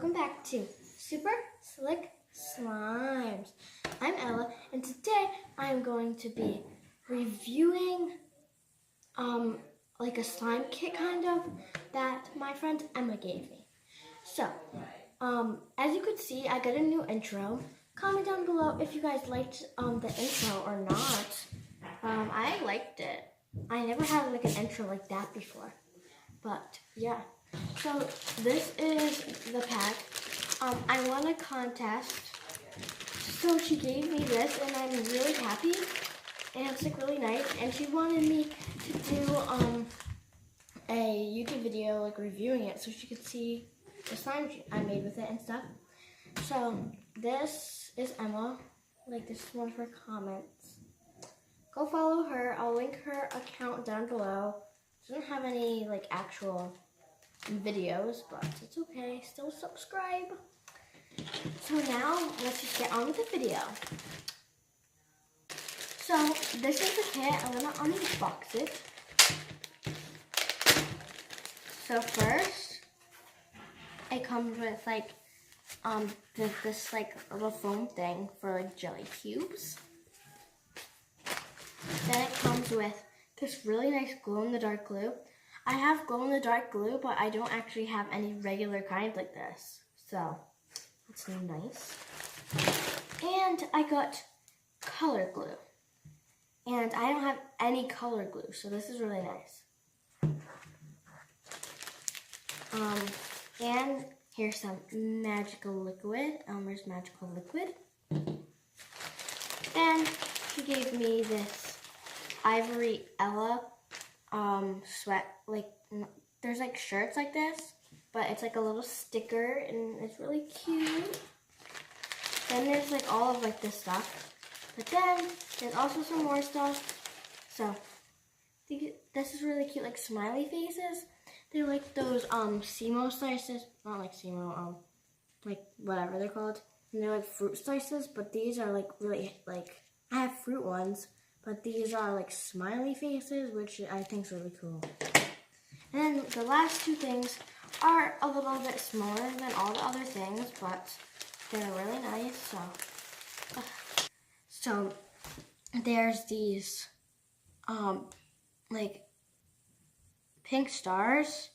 welcome back to Super Slick Slimes. I'm Ella, and today I'm going to be reviewing like a slime kit kind of that my friend Emma gave me. So, as you could see, I got a new intro. Comment down below if you guys liked the intro or not. I liked it. I never had like an intro like that before. But yeah. So this is the pack. I won a contest. So she gave me this and I'm really happy. And it's like really nice. And she wanted me to do a YouTube video like reviewing it so she could see the slime I made with it and stuff. So this is Emma. Like this is one of her comments. Go follow her. I'll link her account down below. She doesn't have any like actual videos, but it's okay. Still subscribe. So now let's just get on with the video. So this is the kit. I'm gonna unbox it. So first, it comes with like this like little foam thing for like jelly cubes. Then it comes with this really nice glow-in-the-dark glue. I have glow-in-the-dark glue, but I don't actually have any regular kind like this. So, that's nice. And I got color glue. And I don't have any color glue, so this is really nice. And here's some magical liquid. Elmer's magical liquid. Then she gave me this Ivory Ella sweat, like there's like shirts like this, but it's like a little sticker and it's really cute. Then there's like all of like this stuff, but then there's also some more stuff. So this is really cute, like smiley faces. They're like those Simo slices, not like Simo, like whatever they're called. And they're like fruit slices, but these are like really like, I have fruit ones, but these are like smiley faces, which I think is really cool. And then the last two things are a little bit smaller than all the other things, but they're really nice. So there's these like pink stars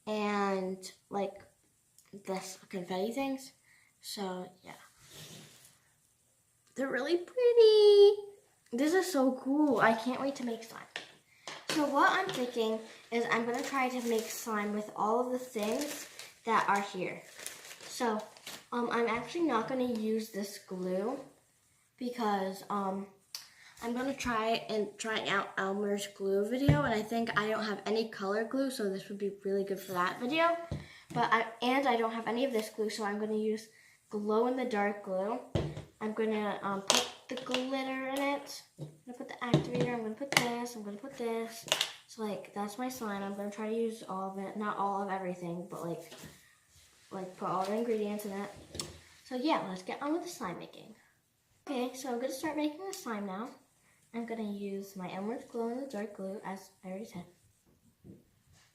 and like this confetti things. So yeah, they're really pretty. This is so cool. I can't wait to make slime. So what I'm thinking is I'm going to try to make slime with all of the things that are here. So I'm actually not going to use this glue because I'm going to try out Elmer's glue video, and I think I don't have any color glue, so this would be really good for that video. But I don't have any of this glue, so I'm going to use glow-in-the-dark glue. I'm going to put the glitter in it. I'm going to put the activator. I'm going to put this. I'm going to put this. So, like, that's my slime. I'm going to try to use all of it. Not all of everything, but, like put all the ingredients in it. So, yeah, let's get on with the slime making. Okay, so I'm going to start making the slime now. I'm going to use my Elmer's glow-in-the-dark glue, as I already said.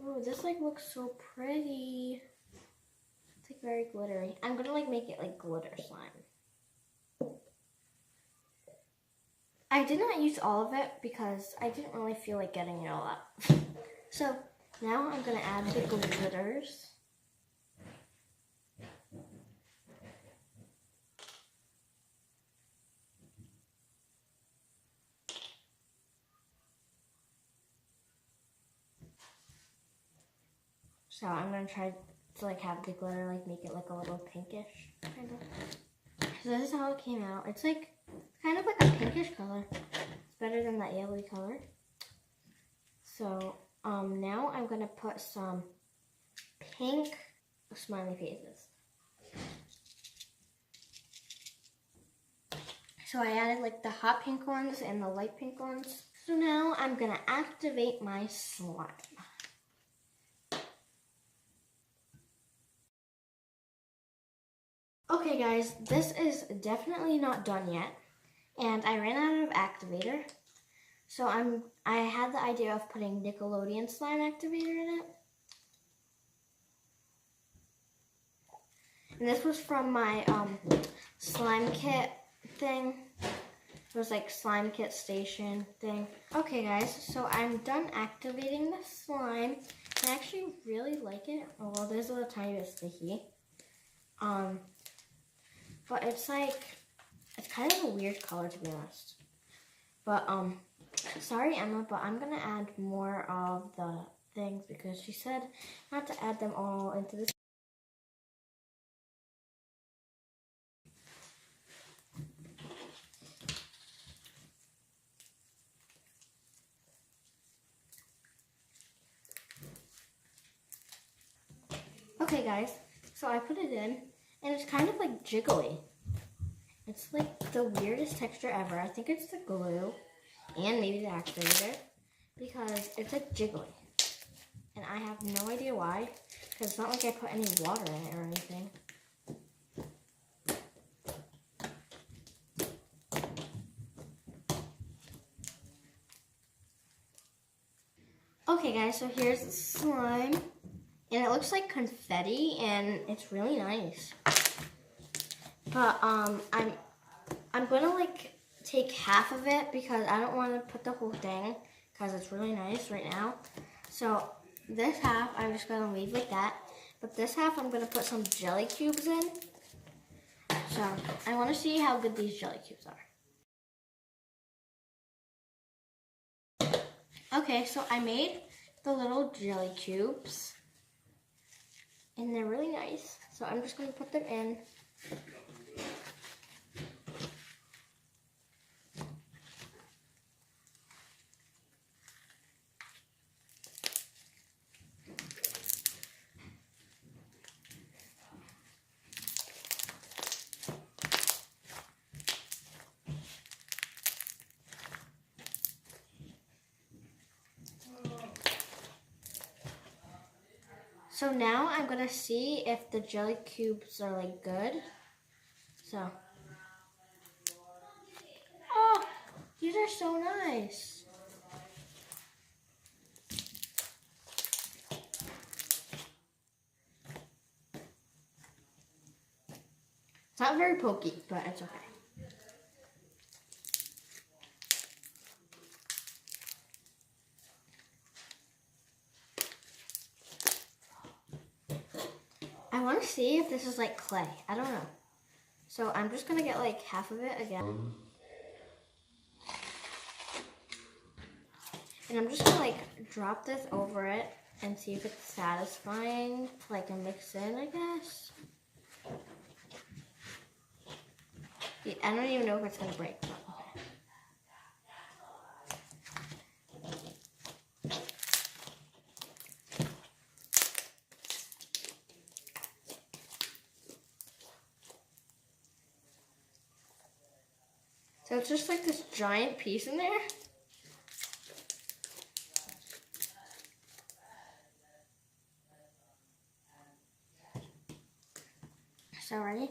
Ooh, this, like, looks so pretty. It's, like, very glittery. I'm going to, like, make it, like, glitter slime. I did not use all of it because I didn't really feel like getting it all out. So now I'm going to add the glitters. So I'm going to try to like have the glitter like make it like a little pinkish kind of. So this is how it came out. It's like kind of like a pinkish color. It's better than that yellowy color. So now I'm going to put some pink smiley faces. So I added like the hot pink ones and the light pink ones. So now I'm going to activate my slime. Okay guys, this is definitely not done yet, and I ran out of activator, so I had the idea of putting Nickelodeon slime activator in it. And this was from my slime kit thing. It was like slime kit station thing. Okay guys, so I'm done activating the slime. I actually really like it. Oh, well, there's a little tiny bit sticky. But it's kind of a weird color, to be honest. But sorry Emma, but I'm gonna add more of the things because she said not to add them all into this. Okay guys, so I put it in and it's kind of like jiggly. It's like the weirdest texture ever. I think it's the glue and maybe the activator because it's like jiggly. And I have no idea why because it's not like I put any water in it or anything. Okay guys, so here's the slime. And it looks like confetti and it's really nice. But I'm gonna like take half of it because I don't want to put the whole thing because it's really nice right now. So this half I'm just gonna leave like that. But this half I'm gonna put some jelly cubes in. So I want to see how good these jelly cubes are. Okay, so I made the little jelly cubes. And they're really nice. So I'm just going to put them in. So now I'm gonna see if the jelly cubes are like good. So, oh, these are so nice. It's not very pokey, but it's okay. I want to see if this is like clay. I don't know. So I'm just gonna get like half of it again. And I'm just gonna like drop this over it and see if it's satisfying to like mix in, I guess. I don't even know if it's gonna break. But okay. So it's just like this giant piece in there. So ready?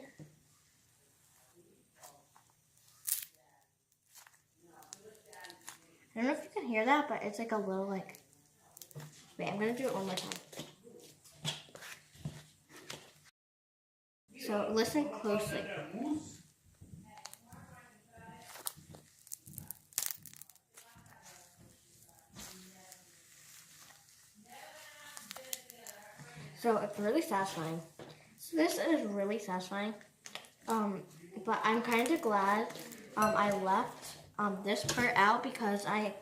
I don't know if you can hear that, but it's like a little like, wait, I'm gonna do it one more time. So listen closely. So it's really satisfying. So this is really satisfying. But I'm kind of glad I left this part out because I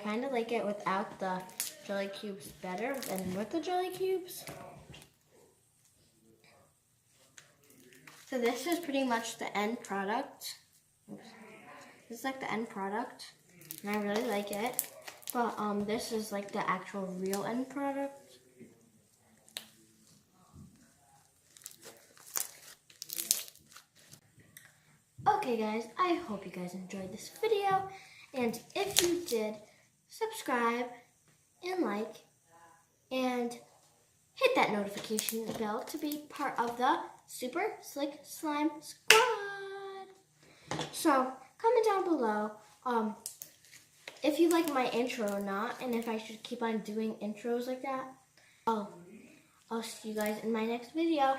kind of like it without the jelly cubes better than with the jelly cubes. So this is pretty much the end product. Oops. This is like the end product, and I really like it. But this is like the actual real end product. Okay guys, I hope you guys enjoyed this video, and if you did, subscribe and like, and hit that notification bell to be part of the Super Slick Slime Squad. So comment down below if you like my intro or not, and if I should keep on doing intros like that. I'll see you guys in my next video.